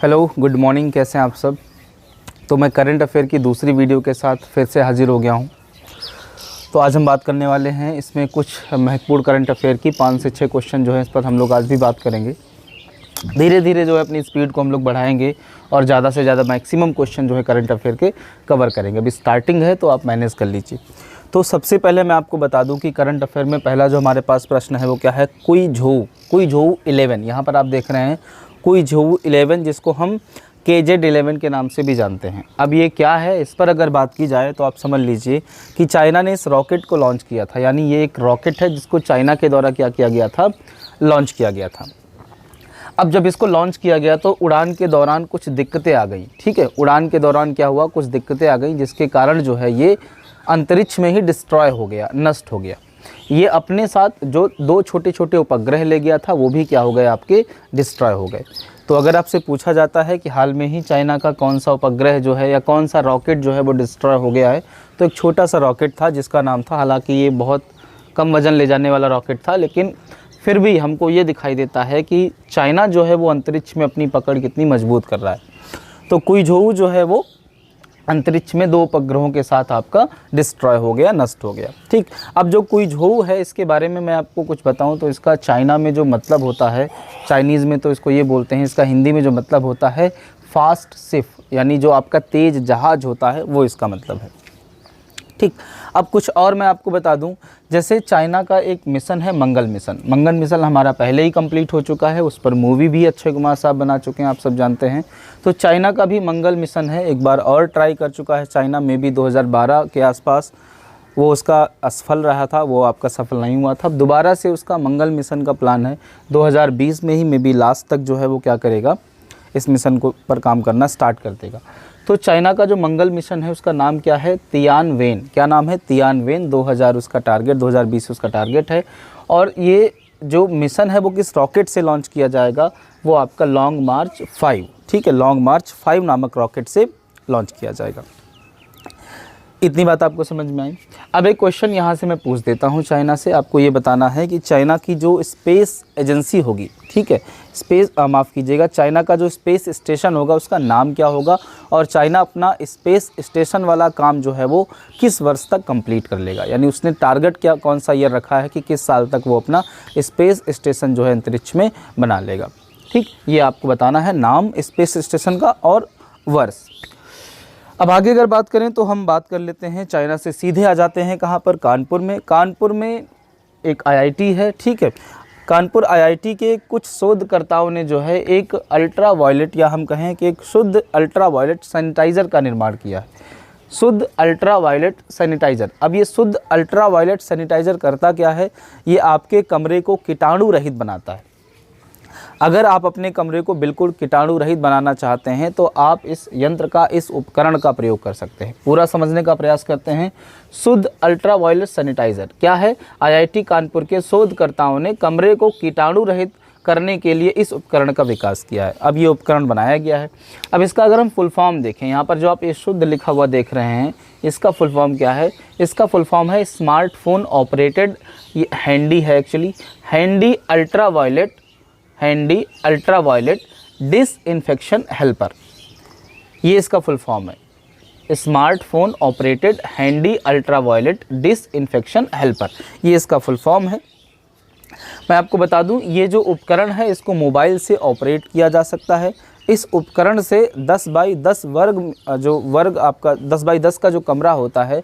Hello, good morning. कैसे हैं आप सब। तो मैं करंट अफेयर की दूसरी वीडियो के साथ फिर से हाजिर हो गया हूं। तो आज हम बात करने वाले हैं इसमें कुछ महत्वपूर्ण करंट अफेयर की 5 से 6 क्वेश्चन जो है इस पर हम लोग आज भी बात करेंगे। धीरे धीरे जो है अपनी स्पीड को हम लोग बढ़ाएंगे और ज़्यादा से ज़्यादा मैक्सिमम क्वेश्चन जो है करंट अफेयर के कवर करेंगे। अभी स्टार्टिंग है तो आप मैनेज कर लीजिए। तो सबसे पहले मैं आपको बता दूं कि करंट अफेयर में पहला जो हमारे पास प्रश्न है वो क्या है, क्विझोऊ 11। यहाँ पर आप देख रहे हैं क्विझोऊ 11, जिसको हम KZ-11 के नाम से भी जानते हैं। अब ये क्या है, इस पर अगर बात की जाए तो आप समझ लीजिए कि चाइना ने इस रॉकेट को लॉन्च किया था। यानी ये एक रॉकेट है जिसको चाइना के द्वारा क्या किया गया था, लॉन्च किया गया था। अब जब इसको लॉन्च किया गया तो उड़ान के दौरान कुछ दिक्कतें आ गई। ठीक है, उड़ान के दौरान क्या हुआ, कुछ दिक्कतें आ गई, जिसके कारण जो है ये अंतरिक्ष में ही डिस्ट्रॉय हो गया, नष्ट हो गया। ये अपने साथ जो 2 छोटे छोटे उपग्रह ले गया था वो भी क्या हो गए, आपके डिस्ट्रॉय हो गए। तो अगर आपसे पूछा जाता है कि हाल में ही चाइना का कौन सा उपग्रह जो है या कौन सा रॉकेट जो है वो डिस्ट्रॉय हो गया है, तो एक छोटा सा रॉकेट था जिसका नाम था, हालांकि ये बहुत कम वज़न ले जाने वाला रॉकेट था, लेकिन फिर भी हमको ये दिखाई देता है कि चाइना जो है वो अंतरिक्ष में अपनी पकड़ कितनी मजबूत कर रहा है। तो क्विझोऊ जो है वो अंतरिक्ष में 2 उपग्रहों के साथ आपका डिस्ट्रॉय हो गया, नष्ट हो गया। ठीक, अब जो क्विझोऊ है इसके बारे में मैं आपको कुछ बताऊं तो इसका चाइना में जो मतलब होता है, चाइनीज़ में तो इसको ये बोलते हैं, इसका हिंदी में जो मतलब होता है फास्ट शिप, यानी जो आपका तेज़ जहाज़ होता है वो इसका मतलब है। ठीक, अब कुछ और मैं आपको बता दूं, जैसे चाइना का एक मिशन है मंगल मिशन। मंगल मिशन हमारा पहले ही कंप्लीट हो चुका है, उस पर मूवी भी अक्षय कुमार साहब बना चुके हैं, आप सब जानते हैं। तो चाइना का भी मंगल मिशन है, एक बार और ट्राई कर चुका है चाइना में भी 2012 के आसपास, वो उसका असफल रहा था, वो आपका सफल नहीं हुआ था। अब दोबारा से उसका मंगल मिशन का प्लान है 2020 में ही, मे बी लास्ट तक जो है वो क्या करेगा, इस मिशन को पर काम करना स्टार्ट कर देगा। तो चाइना का जो मंगल मिशन है उसका नाम क्या है, तियानवेन। क्या नाम है, तियानवेन। 2000 उसका टारगेट, 2020 उसका टारगेट है। और ये जो मिशन है वो किस रॉकेट से लॉन्च किया जाएगा, वो आपका लॉन्ग मार्च 5। ठीक है, लॉन्ग मार्च 5 नामक रॉकेट से लॉन्च किया जाएगा। इतनी बात आपको समझ में आई। अब एक क्वेश्चन यहाँ से मैं पूछ देता हूँ चाइना से। आपको ये बताना है कि चाइना की जो स्पेस एजेंसी होगी, ठीक है, माफ़ कीजिएगा, चाइना का जो स्पेस स्टेशन होगा उसका नाम क्या होगा, और चाइना अपना स्पेस स्टेशन वाला काम जो है वो किस वर्ष तक कंप्लीट कर लेगा। यानी उसने टारगेट क्या, कौन सा ईयर रखा है कि किस साल तक वो अपना स्पेस स्टेशन जो है अंतरिक्ष में बना लेगा। ठीक, ये आपको बताना है, नाम स्पेस स्टेशन का और वर्ष। अब आगे अगर बात करें तो हम बात कर लेते हैं चाइना से, सीधे आ जाते हैं कहाँ पर, कानपुर में। कानपुर में एक IIT है। ठीक है, कानपुर IIT के कुछ शोधकर्ताओं ने जो है एक अल्ट्रा वायलेट, या हम कहें कि एक शुद्ध अल्ट्रा वायलेट सैनिटाइज़र का निर्माण किया है। शुद्ध अल्ट्रा वायलेट सैनिटाइज़र। अब ये शुद्ध अल्ट्रा वायलेट सैनिटाइज़र करता क्या है, ये आपके कमरे को कीटाणु रहित बनाता है। अगर आप अपने कमरे को बिल्कुल कीटाणु रहित बनाना चाहते हैं तो आप इस यंत्र का, इस उपकरण का प्रयोग कर सकते हैं। पूरा समझने का प्रयास करते हैं। शुद्ध अल्ट्रा वायलेट सैनिटाइज़र क्या है, IIT कानपुर के शोधकर्ताओं ने कमरे को कीटाणु रहित करने के लिए इस उपकरण का विकास किया है। अब ये उपकरण बनाया गया है। अब इसका अगर हम फुल फॉर्म देखें, यहाँ पर जो आप ये शुद्ध लिखा हुआ देख रहे हैं, इसका फुल फॉर्म क्या है, इसका फुल फॉर्म है स्मार्टफोन ऑपरेटेड, ये हैंडी है actually, handy ultraviolet disinfection helper, ये इसका फुल फॉर्म है। Smartphone operated handy ultraviolet disinfection helper, ये इसका फुल फॉर्म है। मैं आपको बता दूं, ये जो उपकरण है इसको मोबाइल से ऑपरेट किया जा सकता है। इस उपकरण से 10 बाई 10 वर्ग आपका 10 बाई 10 का जो कमरा होता है,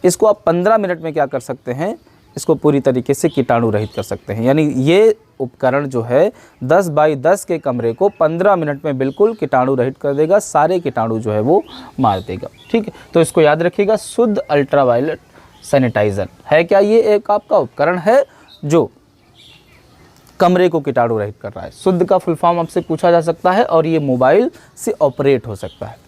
इसको आप 15 मिनट में क्या कर सकते हैं, इसको पूरी तरीके से कीटाणु रहित कर सकते हैं। यानी ये उपकरण जो है 10 बाई 10 के कमरे को 15 मिनट में बिल्कुल कीटाणु रहित कर देगा, सारे कीटाणु जो है वो मार देगा। ठीक है, तो इसको याद रखिएगा, शुद्ध अल्ट्रा वायलेट सैनिटाइज़र है क्या, ये एक आपका उपकरण है जो कमरे को कीटाणु रहित कर रहा है। शुद्ध का फुल फॉर्म आपसे पूछा जा सकता है और ये मोबाइल से ऑपरेट हो सकता है।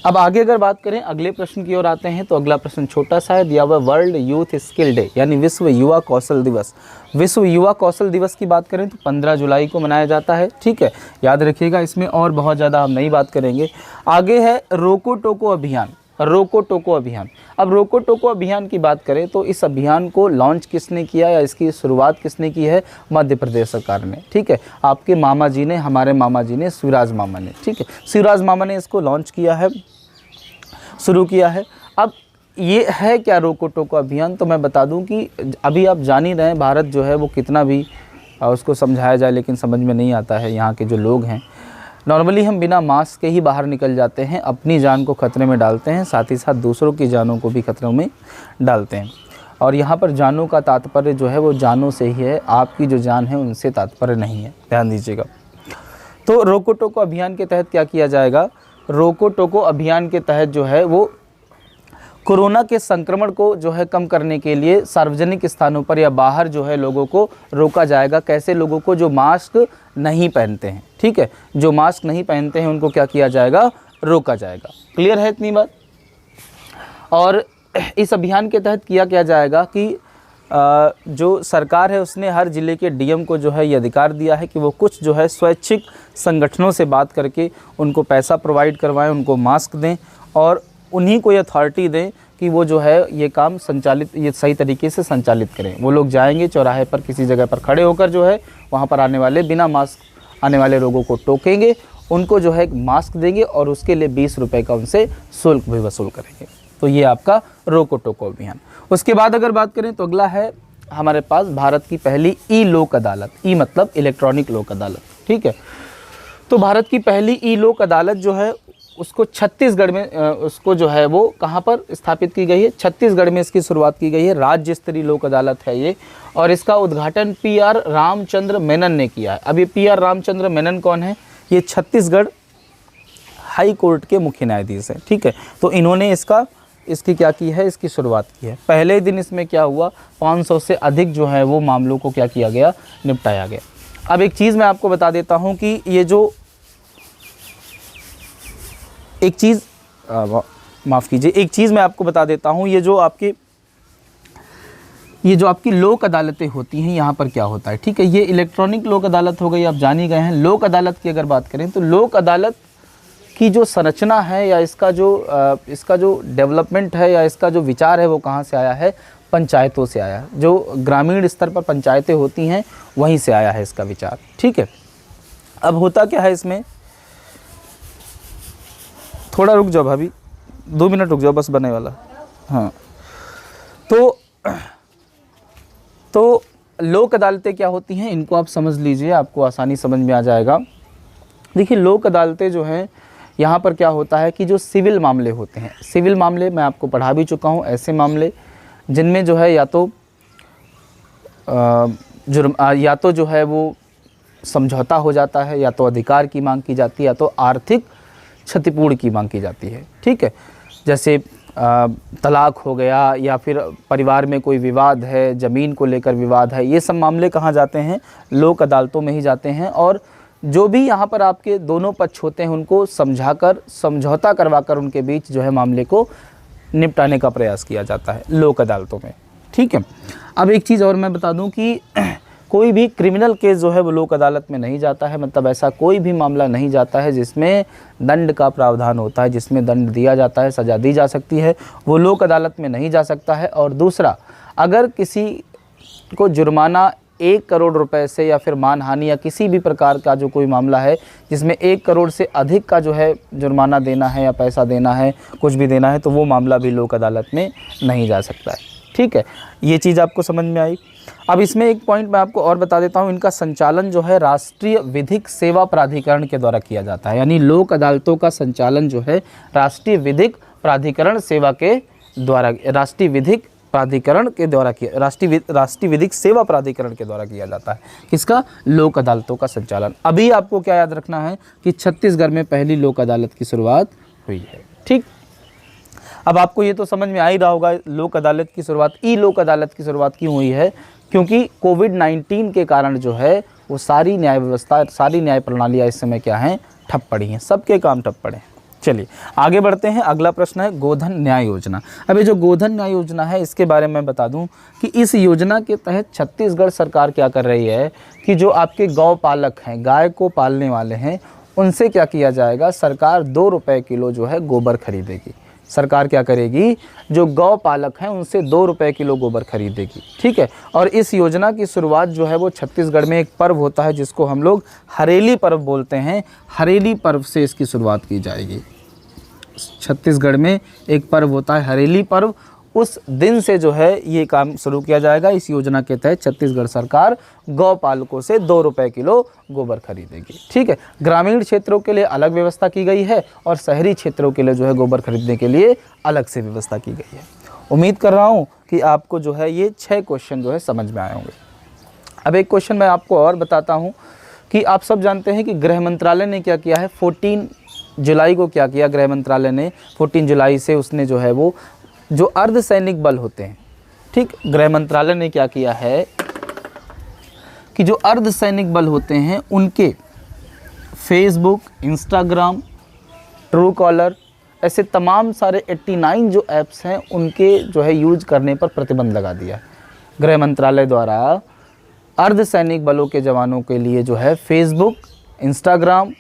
अब आगे अगर बात करें, अगले प्रश्न की ओर आते हैं। तो अगला प्रश्न छोटा सा है, दिया हुआ वर्ल्ड यूथ स्किल डे, यानी विश्व युवा कौशल दिवस। विश्व युवा कौशल दिवस की बात करें तो 15 जुलाई को मनाया जाता है। ठीक है, याद रखिएगा, इसमें और बहुत ज़्यादा हम नहीं बात करेंगे। आगे है रोको टोको अभियान। रोको टोको अभियान। अब रोको टोको अभियान की बात करें तो इस अभियान को लॉन्च किसने किया या इसकी शुरुआत किसने की है? मध्य प्रदेश सरकार ने, ठीक है। आपके मामा जी ने, हमारे मामा जी ने, शिवराज मामा ने, ठीक है, शिवराज मामा ने इसको लॉन्च किया है, शुरू किया है। अब ये है क्या रोको टोको अभियान? तो मैं बता दूं कि अभी आप जान ही रहे हैं भारत जो है वो कितना भी उसको समझाया जाए लेकिन समझ में नहीं आता है। यहाँ के जो लोग हैं नॉर्मली हम बिना मास्क के ही बाहर निकल जाते हैं, अपनी जान को खतरे में डालते हैं, साथ ही साथ दूसरों की जानों को भी खतरों में डालते हैं। और यहाँ पर जानों का तात्पर्य जो है वो जानों से ही है, आपकी जो जान है उनसे तात्पर्य नहीं है, ध्यान दीजिएगा। तो रोको टोको अभियान के तहत क्या किया जाएगा? रोको टोको अभियान के तहत जो है वो कोरोना के संक्रमण को जो है कम करने के लिए सार्वजनिक स्थानों पर या बाहर जो है लोगों को रोका जाएगा। कैसे? लोगों को जो मास्क नहीं पहनते हैं, ठीक है, जो मास्क नहीं पहनते हैं उनको क्या किया जाएगा? रोका जाएगा। क्लियर है इतनी बात? और इस अभियान के तहत किया क्या जाएगा कि जो सरकार है उसने हर ज़िले के डीएम को जो है ये अधिकार दिया है कि वो कुछ जो है स्वैच्छिक संगठनों से बात करके उनको पैसा प्रोवाइड करवाएं, उनको मास्क दें और उन्हीं को ये अथॉरिटी दें कि वो जो है ये काम संचालित, ये सही तरीके से संचालित करें। वो लोग जाएंगे चौराहे पर किसी जगह पर खड़े होकर जो है वहाँ पर आने वाले बिना मास्क आने वाले लोगों को टोकेंगे, उनको जो है एक मास्क देंगे और उसके लिए 20 रुपये का उनसे शुल्क भी वसूल करेंगे। तो ये आपका रोको टोको अभियान। उसके बाद अगर बात करें तो अगला है हमारे पास भारत की पहली ई लोक अदालत। ई मतलब इलेक्ट्रॉनिक लोक अदालत, ठीक है। तो भारत की पहली ई लोक अदालत जो है उसको छत्तीसगढ़ में उसको जो है वो कहाँ पर स्थापित की गई है? छत्तीसगढ़ में इसकी शुरुआत की गई है। राज्य स्तरीय लोक अदालत है ये और इसका उद्घाटन PR रामचंद्र मेनन ने किया है। अब ये PR रामचंद्र मेनन कौन है? ये छत्तीसगढ़ हाई कोर्ट के मुख्य न्यायाधीश हैं, ठीक है। तो इन्होंने इसकी क्या की है? इसकी शुरुआत की है। पहले दिन इसमें क्या हुआ? 500 से अधिक जो है वो मामलों को क्या किया गया? निपटाया गया। अब एक चीज़ मैं आपको बता देता हूँ कि ये जो एक चीज़ मैं आपको बता देता हूँ, ये जो आपकी लोक अदालतें होती हैं यहाँ पर क्या होता है, ठीक है। ये इलेक्ट्रॉनिक लोक अदालत हो गई, आप जान ही गए हैं। लोक अदालत की अगर बात करें तो लोक अदालत की जो संरचना है या इसका जो डेवलपमेंट है या इसका जो विचार है वो कहाँ से आया है? पंचायतों से आया। जो ग्रामीण स्तर पर पंचायतें होती हैं वहीं से आया है इसका विचार, ठीक है। अब होता क्या है इसमें, थोड़ा रुक जाओ भाभी, 2 मिनट रुक जाओ, बस बनने वाला। हाँ, तो लोक अदालतें क्या होती हैं इनको आप समझ लीजिए, आपको आसानी समझ में आ जाएगा। देखिए लोक अदालतें जो हैं यहाँ पर क्या होता है कि जो सिविल मामले होते हैं, सिविल मामले मैं आपको पढ़ा भी चुका हूँ, ऐसे मामले जिनमें जो है या तो जो है वो समझौता हो जाता है, या तो अधिकार की मांग की जाती है, या तो आर्थिक क्षतिपूर्ति की मांग की जाती है, ठीक है। जैसे तलाक हो गया या फिर परिवार में कोई विवाद है, ज़मीन को लेकर विवाद है, ये सब मामले कहाँ जाते हैं? लोक अदालतों में ही जाते हैं। और जो भी यहाँ पर आपके दोनों पक्ष होते हैं उनको समझौता करवाकर उनके बीच जो है मामले को निपटाने का प्रयास किया जाता है लोक अदालतों में, ठीक है। अब एक चीज़ और मैं बता दूं कि कोई भी क्रिमिनल केस जो है वो लोक अदालत में नहीं जाता है, मतलब ऐसा कोई भी मामला नहीं जाता है जिसमें दंड का प्रावधान होता है, जिसमें दंड दिया जाता है, सज़ा दी जा सकती है, वो लोक अदालत में नहीं जा सकता है। और दूसरा, अगर किसी को जुर्माना 1 करोड़ रुपए से या फिर मानहानि या किसी भी प्रकार का जो कोई मामला है जिसमें 1 करोड़ से अधिक का जो है जुर्माना देना है या पैसा देना है, कुछ भी देना है, तो वो मामला भी लोक अदालत में नहीं जा सकता है, ठीक है। ये चीज़ आपको समझ में आई। अब इसमें एक पॉइंट मैं आपको और बता देता हूँ, इनका संचालन जो है राष्ट्रीय विधिक सेवा प्राधिकरण के द्वारा किया जाता है। यानी लोक अदालतों का संचालन जो है राष्ट्रीय विधिक प्राधिकरण सेवा के द्वारा, राष्ट्रीय विधिक सेवा प्राधिकरण के द्वारा किया जाता है। किसका? लोक अदालतों का संचालन। अभी आपको क्या याद रखना है कि छत्तीसगढ़ में पहली लोक अदालत की शुरुआत हुई है, ठीक। अब आपको ये तो समझ में आ ही रहा होगा लोक अदालत की शुरुआत, ई लोक अदालत की शुरुआत क्यों हुई है? क्योंकि कोविड-19 के कारण जो है वो सारी न्याय व्यवस्था, सारी न्याय प्रणालियाँ इस समय क्या हैं? ठप पड़ी हैं, सबके काम ठप पड़े हैं। चलिए आगे बढ़ते हैं। अगला प्रश्न है गोधन न्याय योजना। अब ये जो गोधन न्याय योजना है इसके बारे में बता दूं कि इस योजना के तहत छत्तीसगढ़ सरकार क्या कर रही है कि जो आपके गौ पालक हैं, गाय को पालने वाले हैं, उनसे क्या किया जाएगा? सरकार 2 रुपये किलो जो है गोबर खरीदेगी, सरकार क्या करेगी, जो गौ पालक हैं उनसे 2 रुपये किलो गोबर खरीदेगी। ठीक है। और इस योजना की शुरुआत जो है वो छत्तीसगढ़ में एक पर्व होता है जिसको हम लोग हरेली पर्व बोलते हैं, हरेली पर्व से इसकी शुरुआत की जाएगी। छत्तीसगढ़ में एक पर्व होता है हरेली पर्व, उस दिन से जो है ये काम शुरू किया जाएगा। इस योजना के तहत छत्तीसगढ़ सरकार गौ पालकों से 2 रुपये किलो गोबर खरीदेगी। ठीक है। ग्रामीण क्षेत्रों के लिए अलग व्यवस्था की गई है और शहरी क्षेत्रों के लिए जो है गोबर खरीदने के लिए अलग से व्यवस्था की गई है। उम्मीद कर रहा हूँ कि आपको जो है ये 6 क्वेश्चन जो है समझ में आए होंगे। अब एक क्वेश्चन मैं आपको और बताता हूँ कि आप सब जानते हैं कि गृह मंत्रालय ने क्या किया है, 14 जुलाई को क्या किया गृह मंत्रालय ने, 14 जुलाई से उसने जो है वो जो अर्धसैनिक बल होते हैं, ठीक, गृह मंत्रालय ने क्या किया है कि जो अर्धसैनिक बल होते हैं उनके फेसबुक, इंस्टाग्राम, ट्रू कॉलर, ऐसे तमाम सारे 89 जो ऐप्स हैं उनके जो है यूज करने पर प्रतिबंध लगा दिया है। गृह मंत्रालय द्वारा अर्धसैनिक बलों के जवानों के लिए जो है फेसबुक, इंस्टाग्राम,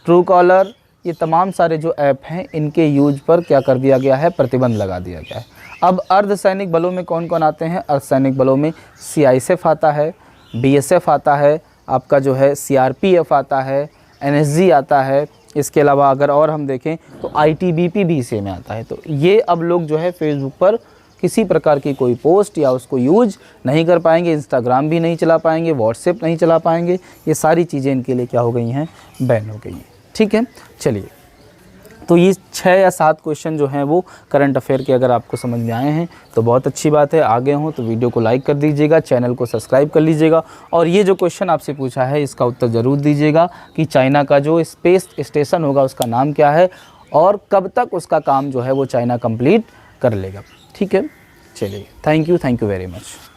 ट्रू कॉलर, ये तमाम सारे जो ऐप हैं इनके यूज पर क्या कर दिया गया है, प्रतिबंध लगा दिया गया है। अब अर्धसैनिक बलों में कौन कौन आते हैं, अर्धसैनिक बलों में CISF आता है, BSF आता है, आपका जो है CRPF आता है, NSG आता है। इसके अलावा अगर और हम देखें तो ITBP भी इसी में आता है। तो ये अब लोग जो है फेसबुक पर किसी प्रकार की कोई पोस्ट या उसको यूज नहीं कर पाएंगे, इंस्टाग्राम भी नहीं चला पाएंगे, व्हाट्सएप नहीं चला पाएंगे। ये सारी चीज़ें इनके लिए क्या हो गई हैं, बैन हो गई हैं। ठीक है। चलिए, तो ये 6 या 7 क्वेश्चन जो हैं वो करंट अफेयर के अगर आपको समझ में आए हैं तो बहुत अच्छी बात है। आगे हों तो वीडियो को लाइक कर दीजिएगा, चैनल को सब्सक्राइब कर लीजिएगा और ये जो क्वेश्चन आपसे पूछा है इसका उत्तर ज़रूर दीजिएगा कि चाइना का जो स्पेस स्टेशन होगा उसका नाम क्या है और कब तक उसका काम जो है वो चाइना कंप्लीट कर लेगा। ठीक है। चलिए, थैंक यू वेरी मच।